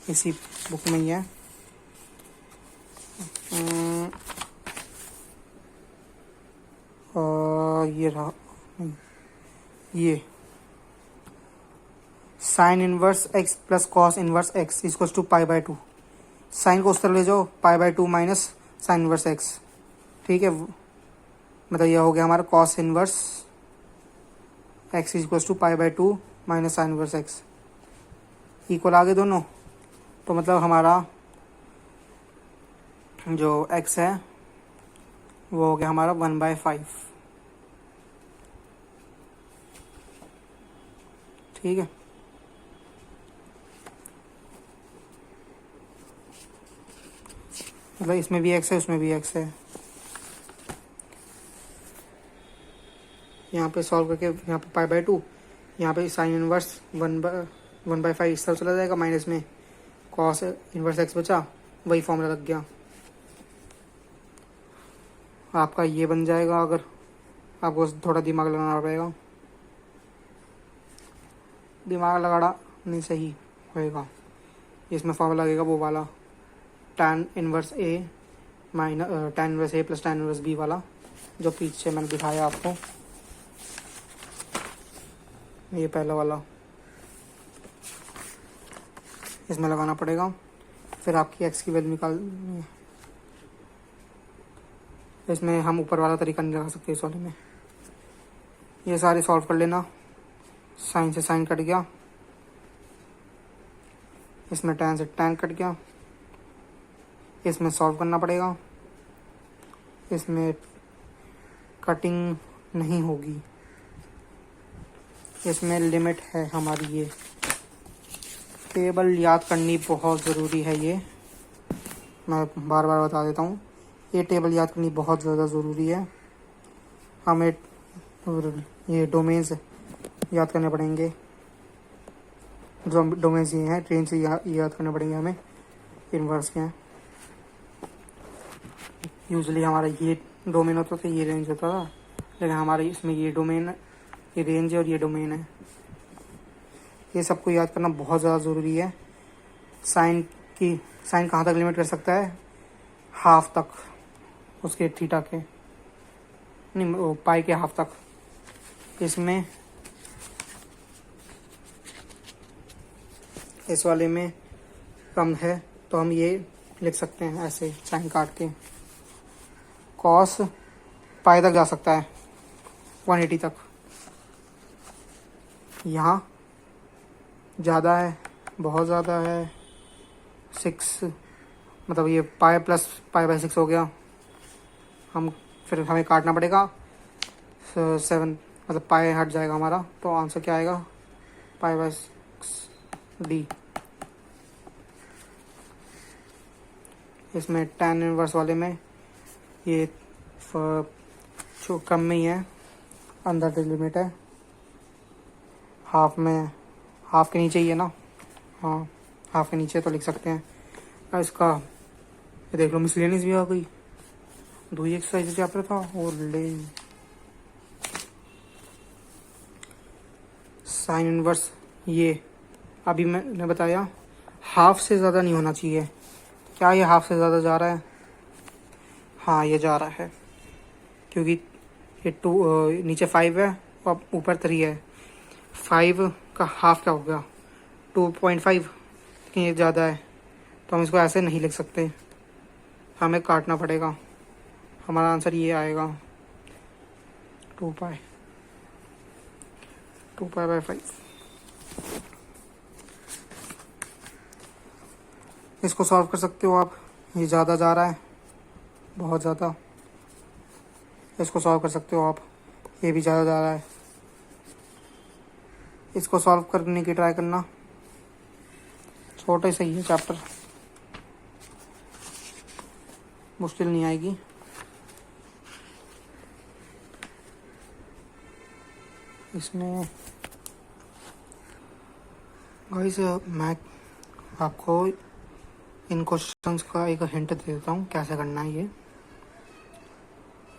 इसी बुक में ही है, ये रहा, ये sine inverse x plus cos inverse x equals to π/2। Sine को उस तरह ले जाओ, π/2 माइनस साइन इनवर्स x, ठीक है। मतलब यह हो गया हमारा cos inverse x equals to π/2 minus sine inverse x, equal आगे दोनों। तो मतलब हमारा जो x है वो हो गया हमारा 1/5, ठीक है। मतलब इसमें भी x है, उसमें भी x है। यहाँ पे सॉल्व करके यहाँ पे π/2, यहाँ पे साइन इनवर्स 1/5 इस तरफ चला जाएगा, माइनस में कॉस इनवर्स x बचा, वही फॉर्मूला लग गया आपका, ये बन जाएगा। अगर आपको थोड़ा दिमाग लगाना पड़ेगा, दिमाग लगाना नहीं सही होएगा, इसमें फॉर्मूला लगेगा वो वाला tan inverse a minus tan inverse a plus tan inverse b वाला, जो पीछे मैंने दिखाया आपको, ये पहला वाला, इसमें लगाना पड़ेगा। फिर आपकी x की वैल्यू निकालनी है। इसमें हम ऊपर वाला तरीका नहीं लगा सकते इस वाले में। ये सारे सॉल्व कर लेना, साइन से साइन कट गया, इसमें tan से tan कट गया, इसमें सॉल्व करना पड़ेगा, इसमें कटिंग नहीं होगी, इसमें लिमिट है हमारी। ये टेबल याद करनी बहुत ज़रूरी है, ये मैं बार बार बता देता हूँ, ये टेबल याद करनी बहुत ज़्यादा ज़रूरी है। हमें ये डोमेन्स याद करने पड़ेंगे, जो डोमेन्स ये हैं ट्रेन से याद करने पड़ेंगे हमें, इनवर्स के हैं। यूजुअली हमारा ये डोमेन होता था, ये रेंज होता था, लेकिन हमारे इसमें ये डोमेन, ये रेंज है और ये डोमेन है। ये सबको याद करना बहुत ज़्यादा ज़रूरी है। साइन कहाँ तक लिमिट कर सकता है, हाफ तक, उसके थीटा के नहीं, वो पाई के हाफ तक। इसमें इस वाले में कम है तो हम ये लिख सकते हैं ऐसे साइन काट के, कॉस पाई तक जा सकता है 180 तक। यहाँ ज़्यादा है, बहुत ज़्यादा है, 6, मतलब ये पाई प्लस π/6 हो गया। फिर हमें काटना पड़ेगा 7, मतलब पाई हट जाएगा हमारा, तो आंसर क्या आएगा π/6d। इसमें tan इनवर्स वाले में ये जो कम में ही है, अंदर द लिमिट है, हाफ में, हाफ के नीचे ही है ना, हाँ हाफ के नीचे तो लिख सकते हैं। और इसका ये देख लो मिसलेनियस भी आ गई, 2 ही एक्सरसाइज चैप्टर था और ले साइन इनवर्स। ये अभी मैंने बताया हाफ से ज़्यादा नहीं होना चाहिए, क्या ये हाफ से ज़्यादा जा रहा है? हाँ ये जा रहा है, क्योंकि ये 2 नीचे 5 है और ऊपर 3 है, 5 का हाफ क्या हो गया 2.5, लेकिन ये ज़्यादा है तो हम इसको ऐसे नहीं लिख सकते, हमें काटना पड़ेगा। हमारा आंसर ये आएगा 2 पाई बाई 5। इसको सॉल्व कर सकते हो आप, ये ज़्यादा जा रहा है बहुत ज़्यादा। इसको सॉल्व कर सकते हो आप, ये भी ज़्यादा जा रहा है। इसको सॉल्व करने की ट्राई करना, छोटा ही सही है चैप्टर, मुश्किल नहीं आएगी। इसमें गाइस मैं आपको इन क्वेश्चंस का एक हिंट दे देता हूँ कैसे करना है ये।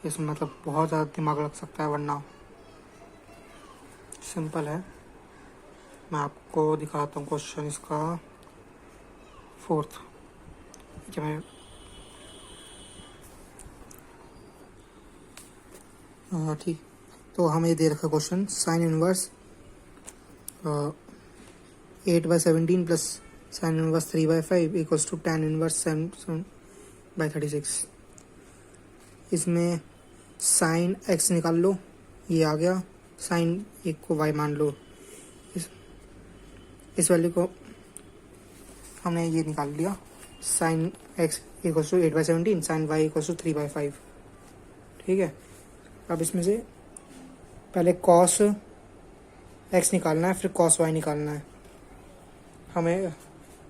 इसमें मतलब बहुत ज़्यादा दिमाग लग सकता है, वरना सिंपल है। मैं आपको दिखाता हूँ क्वेश्चन इसका 4th। ठीक, तो हमें दे रखा question sine inverse 8/17 plus sine inverse 3/5 equals to tan inverse 7/36। इसमें साइन x निकाल लो, ये आ गया, साइन 1 को y मान लो, इस वैल्यू को हमने ये निकाल लिया, sine x equals to 8/17, sine y equals to 3/5। ठीक है, अब इसमें से पहले कॉस x निकालना है, फिर कॉस y निकालना है। हमें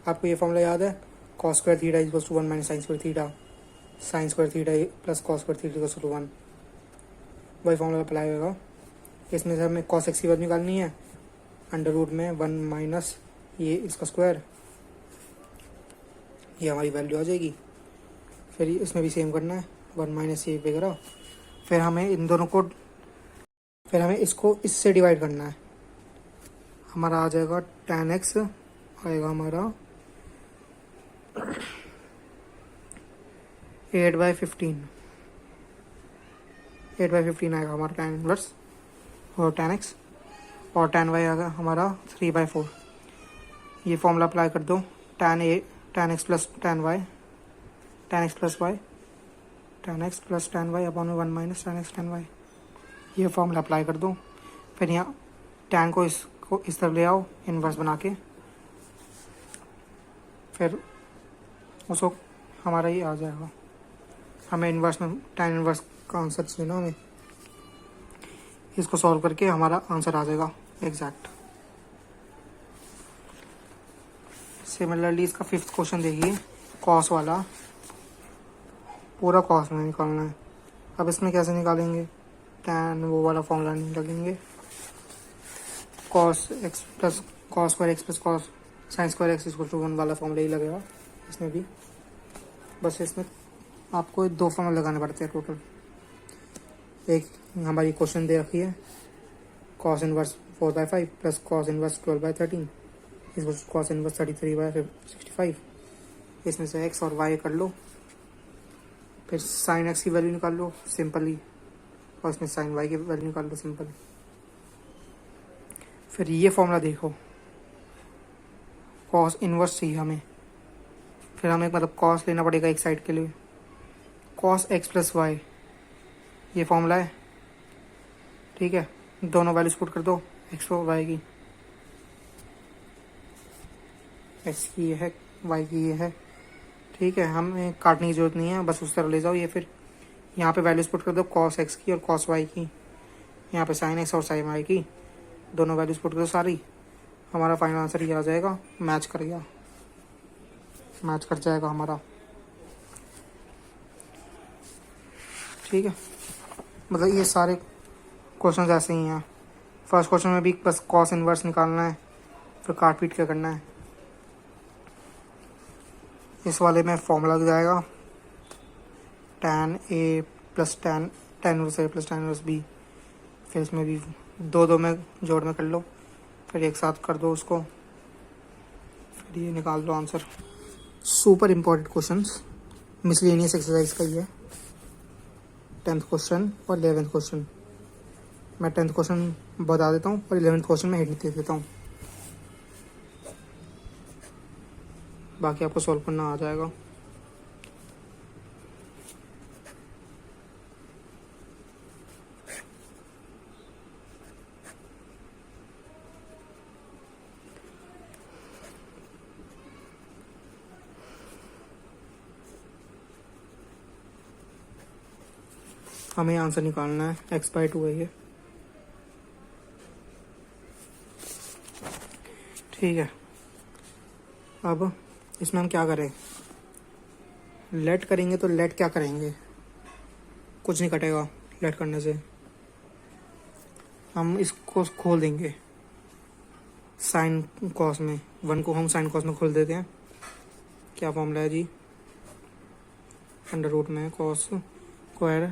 आपको ये फॉर्मूला याद है, cos square theta equals to 1 minus sine square theta, sine square theta plus cos square theta equals to 1, वही फॉर्मूला अप्लाई होगा। इसमें से हमें कॉस एक्स की वैल्यू निकालनी है, अंडर रूट में 1 माइनस ये इसका स्क्वायर, ये हमारी वैल्यू आ जाएगी। फिर इसमें भी सेम करना है, 1 माइनस ये वगैरह। फिर हमें इन दोनों को, फिर हमें इसको इससे डिवाइड करना है, हमारा आ जाएगा tan x आएगा हमारा 8/15 आएगा हमारा tan इनवर्स और tan x, और tan y आएगा हमारा 3/4। ये फॉर्मूला अप्लाई कर दो, tan x plus tan y, tan x plus tan y upon 1 minus tan x tan y, ये फॉर्मूला अप्लाई कर दो। फिर यहाँ tan को इस तरफ ले आओ इन्वर्स बना के, फिर उसको हमारा ये आ जाएगा। हमें इन्वर्स में tan इन्वर्स का आंसर चाहिए ना, हमें इसको सॉल्व करके हमारा आंसर आ जाएगा एग्जैक्ट। सिमिलरली इसका 5th क्वेश्चन देखिए, कॉस वाला, पूरा कॉस में निकालना है। अब इसमें कैसे निकालेंगे, tan वो वाला फॉर्मूला नहीं लगेंगे, cos x plus cos square x plus cos sine square x equal to 1 वाला फॉर्मूला ही लगेगा इसमें भी। बस इसमें आपको 2 फॉर्मूला लगाने पड़ते हैं टोटल। एक हमारी क्वेश्चन दे रखी है, cos inverse 4/5 plus cos inverse 12/13 equal to cos inverse 33/65। इसमें से एक्स और वाई कर लो, फिर साइन एक्स की वैल्यू निकाल लो सिंपली, और इसमें साइन वाई की वैल्यू निकाल लो सिंपल। फिर ये फॉर्मूला देखो, कॉस इनवर्स चाहिए हमें, फिर हमें मतलब कॉस लेना पड़ेगा एक साइड के लिए, कॉस एक्स प्लस वाई, ये फॉर्मूला है। ठीक है, दोनों वैल्यूज पुट कर दो, एक्स और वाई की, एक्स की ये है, वाई की ये है। ठीक है, हमें काटने की जरूरत नहीं है, बस उस तरह ले जाओ। ये फिर यहाँ पे वैल्यूज पुट कर दो, कॉस एक्स की और कॉस वाई की, यहाँ पे साइन एक्स और साइन वाई की, दोनों वैल्यूज पुट कर दो सारी, हमारा फाइनल आंसर ये आ जाएगा, मैच कर गया, मैच कर जाएगा हमारा। ठीक है, मतलब ये सारे क्वेश्चन ऐसे ही हैं। फर्स्ट क्वेश्चन में भी बस कॉस इनवर्स निकालना है, फिर काट पीट के करना है। इस वाले में फॉर्मूला लग जाएगा tan A plus tan inverse A plus tan inverse B। फिर इसमें भी दो दो में जोड़ में कर लो, फिर एक साथ कर दो उसको, फिर ये निकाल दो answer. Super important questions miscellaneous exercise का ही है, 10th क्वेश्चन और 11th क्वेश्चन। मैं 10th क्वेश्चन बता देता हूँ और 11th क्वेश्चन में हिंट दे देता हूँ, बाकी आपको सॉल्व करना आ जाएगा। हमें आंसर निकालना है, x/2 है ये। ठीक है, अब इसमें हम क्या करें, लेट करेंगे तो लेट क्या करेंगे, कुछ नहीं कटेगा लेट करने से। हम इसको खोल देंगे साइन कॉस में, 1 को हम साइन कॉस में खोल देते हैं। क्या फॉर्मूला है जी, अंडर रूट में कॉस स्क्वायर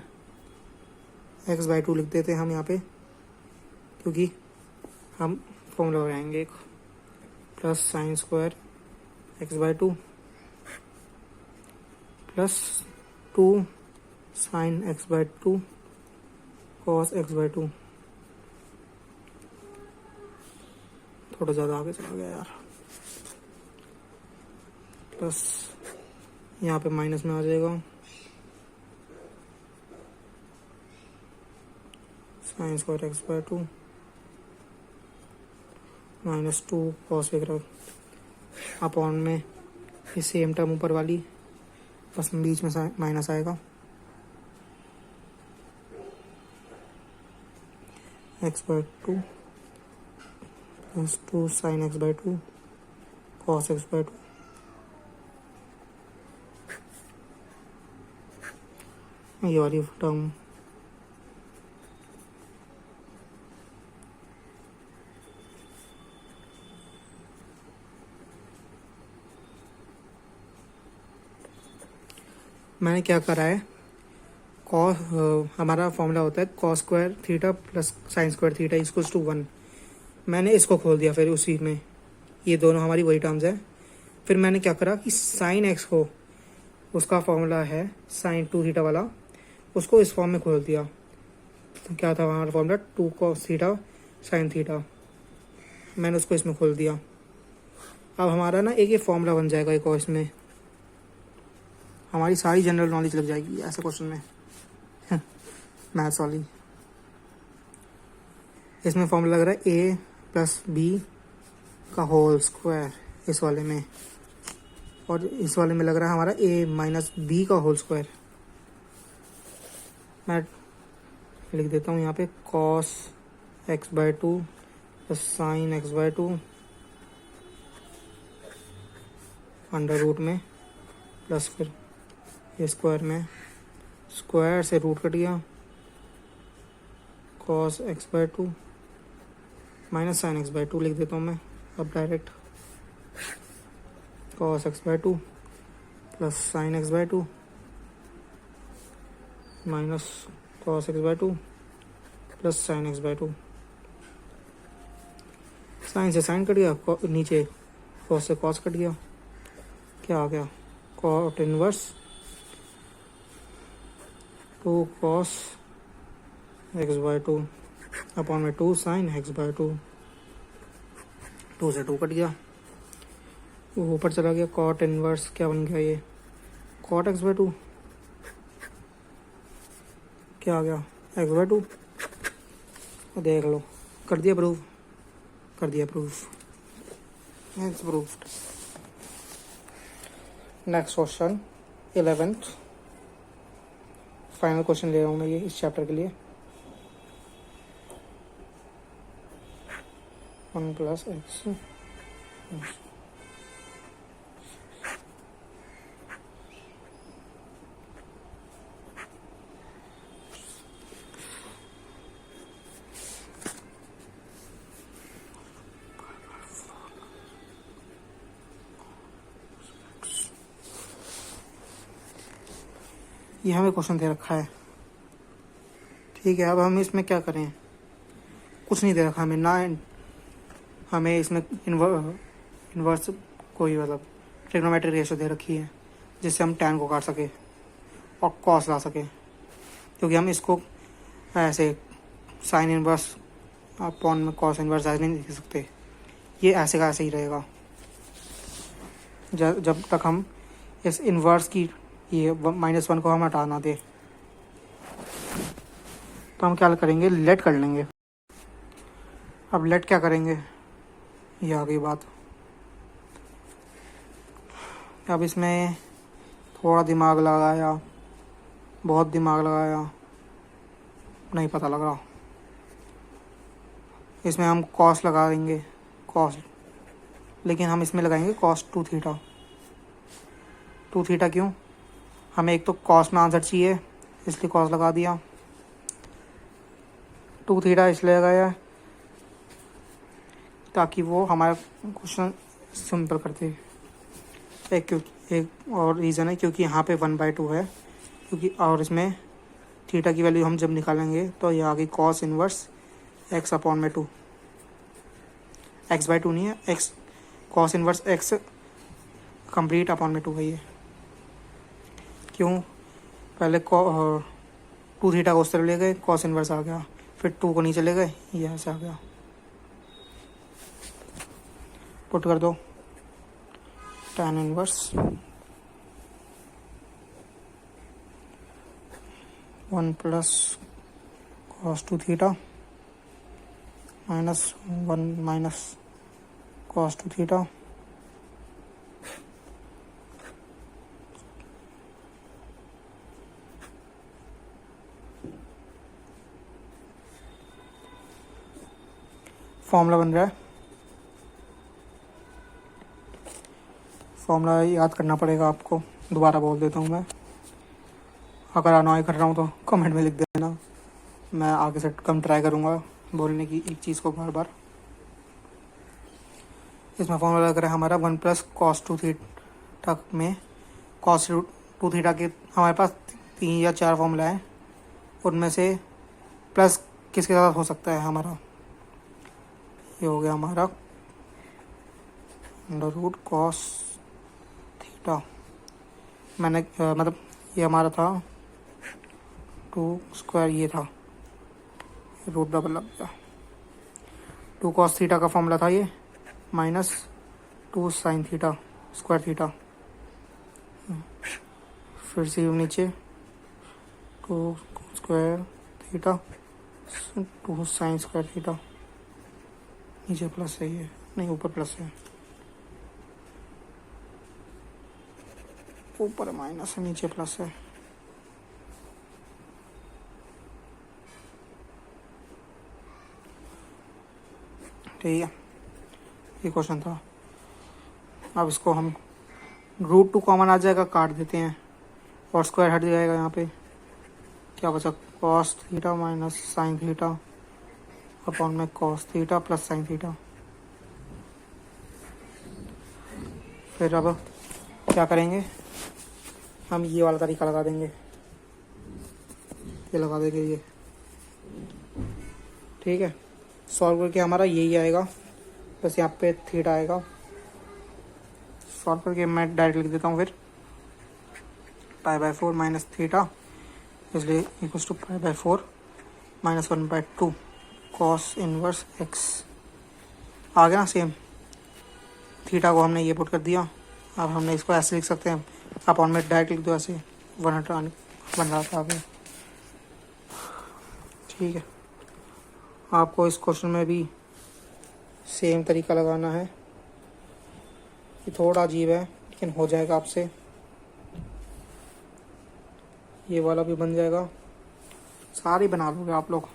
x/2 लिख देते हैं हम यहाँ पे, क्योंकि हम फॉर्मूला बनाएंगे एक, plus sine square x/2 plus 2 sine x/2 cos x/2। थोड़ा ज़्यादा आगे चला गया यार, प्लस यहाँ पे माइनस में आ जाएगा sign square x/2 minus 2 cos वगैरह अपॉन में ये सेम टर्म ऊपर वाली, बस बीच में माइनस आएगा x/2 plus 2 sine x/2 cos x/2। ये वाली टर्म मैंने क्या करा है, कॉस हमारा फॉर्मूला होता है cos square theta plus sine square theta equals to 1। मैंने इसको खोल दिया फिर उसी में, ये दोनों हमारी वही टर्म्स है। फिर मैंने क्या करा कि साइन एक्स को, उसका फॉर्मूला है साइन 2 थीटा वाला, उसको इस फॉर्म में खोल दिया। तो क्या था हमारा formula, 2 cos theta sine theta, मैंने उसको इसमें खोल दिया। अब हमारा ना एक ये फॉर्मूला बन जाएगा एक और, इसमें हमारी सारी जनरल नॉलेज लग जाएगी ऐसे क्वेश्चन में मैथ्स वाली। इसमें फॉर्मूला लग रहा है a प्लस बी का होल स्क्वायर इस वाले में, और इस वाले में लग रहा है हमारा a माइनस बी का होल स्क्वायर। मैं लिख देता हूँ यहाँ पे cos x/2 plus sine x/2 under root में, प्लस फिर ये स्क्वायर में, स्क्वायर से रूट कट गया, cos x/2 minus sine x/2 लिख देता हूँ मैं अब direct, cos x/2 plus sine x/2 minus cos x/2 plus sine x/2। Sine से साइन कट गया, नीचे कॉस से कॉस कट गया, क्या आ गया, cot inverse 2 cos x/2 upon में 2 साइन x/2। 2 से 2 कट गया, वो ऊपर चला गया, कॉट इनवर्स क्या बन गया ये, कॉट x/2 क्या आ गया, x/2। देख लो, कर दिया प्रूफ, कर दिया proof, it's proofed. Next question 11th, final question ले रहा हूँ मैं ये इस चैप्टर के लिए। 1 प्लस एक्स ये हमें क्वेश्चन दे रखा है, ठीक है। अब हम इसमें क्या करें, कुछ नहीं दे रखा हमें ना, हमें इसमें इन्वर्स कोई मतलब ट्रिग्नोमेट्रिक रेशो दे रखी है जिससे हम tan को काट सके और cos ला सके, क्योंकि हम इसको ऐसे साइन इनवर्स अपॉन में cos इनवर्स ऐसे नहीं लिख सकते, ये ऐसे का ऐसे ही रहेगा जब तक हम इस इन्वर्स की ये -1 को हम हटा ना दे। तो हम क्या करेंगे, लेट कर लेंगे। अब लेट क्या करेंगे, ये आ गई बात। अब इसमें थोड़ा दिमाग लगाया, बहुत दिमाग लगाया, नहीं पता लग रहा। इसमें हम कॉस लगा देंगे, कॉस, लेकिन हम इसमें लगाएंगे cos 2 थीटा। 2 थीटा क्यों, हमें एक तो कॉस में आंसर चाहिए इसलिए कॉस लगा दिया, 2 थीटा इसलिए लगाया ताकि वो हमारा क्वेश्चन सिंपल करते। एक और रीज़न है क्योंकि यहाँ पे 1/2 है, क्योंकि और इसमें थीटा की वैल्यू हम जब निकालेंगे तो ये आ गई cos इनवर्स x अपॉन में 2, x/2 नहीं है, x cos inverse x complete upon में 2 है ये। क्यों, पहले 2 थीटा को उस तरफ ले गए, cos इनवर्स आ गया, फिर 2 को नीचे ले गए, ये ऐसे आ गया। पुट कर दो tan inverse 1 plus cos 2 theta -1 minus cos 2 theta formula बन रहा है। फॉर्मूला याद करना पड़ेगा आपको, दोबारा बोल देता हूँ मैं, अगर अनॉय कर रहा हूँ तो कमेंट में लिख देना, मैं आगे से कम ट्राई करूँगा बोलने की एक चीज़ को बार बार। इसमें फॉर्मूला लग रहा है हमारा 1 प्लस cos 2 थीटा में cos 2 थीटा के हमारे पास 3 या 4 फॉर्मूला है, उनमें से प्लस किसके साथ हो सकता है हमारा, ये हो गया हमारा अंडर रूट cos थीटा। मैंने मतलब ये हमारा था 2 ये था, रूट डबल लग गया। 2 cos थीटा का फॉर्मूला था ये, -2 sin थीटा स्क्वायर थीटा, फिर से नीचे 2 square theta 2 sin square theta, नीचे प्लस है, ये नहीं ऊपर प्लस है, ऊपर माइनस है नीचे प्लस है। ठीक है, ये क्वेश्चन था। अब इसको हम √2 कॉमन आ जाएगा, काट देते हैं और स्क्वायर हट जाएगा। यहाँ पे क्या बचा, cos theta minus sign theta upon में cos theta plus sine theta. फिर अब क्या करेंगे, हम ये वाला तरीका लगा देंगे, ये लगा देंगे ये, ठीक है। सॉल्व करके हमारा यही आएगा, बस यहाँ पे थीटा आएगा। सॉल्व करके मैं डायरेक्ट लिख देता हूँ, फिर π/4 माइनस थीटा, इसलिए equals to π/4 minus 1/2 cos inverse x आ गया ना सेम। थीटा को हमने ये पुट कर दिया, अब हमने इसको ऐसे लिख सकते हैं, अपॉन में डायरेक्ट लिख दो ऐसे, 100 बन रहा था आगे। ठीक है, आपको इस क्वेश्चन में भी सेम तरीका लगाना है, ये थोड़ा अजीब है लेकिन हो जाएगा आपसे। ये वाला भी बन जाएगा, सारी बना लोगे आप लोग,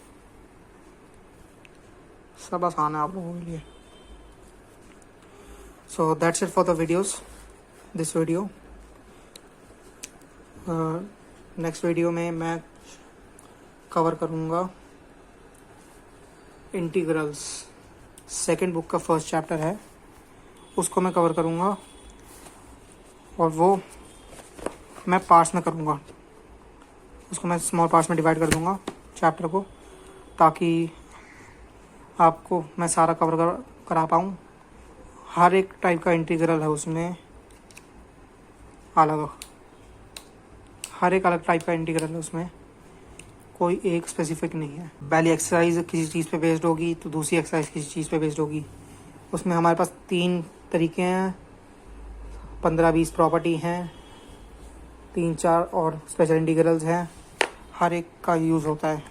सब आसान है आप लोगों के लिए। So that's it for the videos, this video. Next video में मैं कवर करूँगा इंटीग्रल्स, सेकंड बुक का फर्स्ट चैप्टर है, उसको मैं कवर करूँगा और वो मैं पार्ट्स में करूँगा। उसको मैं स्मॉल पार्ट्स में डिवाइड कर दूंगा चैप्टर को, ताकि आपको मैं सारा कवर करा पाऊँ। हर एक टाइप का इंटीग्रल है उसमें अलग, हर एक अलग टाइप का इंटीग्रल है उसमें, कोई एक स्पेसिफिक नहीं है। पहली एक्सरसाइज किसी चीज़ पे बेस्ड होगी तो दूसरी एक्सरसाइज किसी चीज़ पे बेस्ड होगी। उसमें हमारे पास 3 तरीके हैं, 15-20 प्रॉपर्टी हैं, 3-4 और स्पेशल इंटीग्रल्स हैं, हर एक का यूज़ होता है।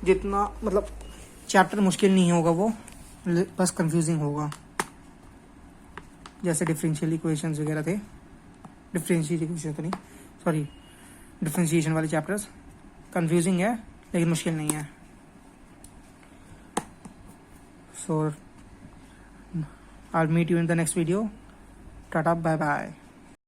जितना मतलब चैप्टर मुश्किल नहीं होगा वो, बस कंफ्यूजिंग होगा। जैसे डिफरेंशियल इक्वेशंस वगैरह थे, डिफरेंशियल इक्वेशन तो नहीं, सॉरी, डिफरेंशिएशन वाले चैप्टर्स कंफ्यूजिंग है लेकिन मुश्किल नहीं है। So I will meet you in the next video. Ta-ta, bye bye.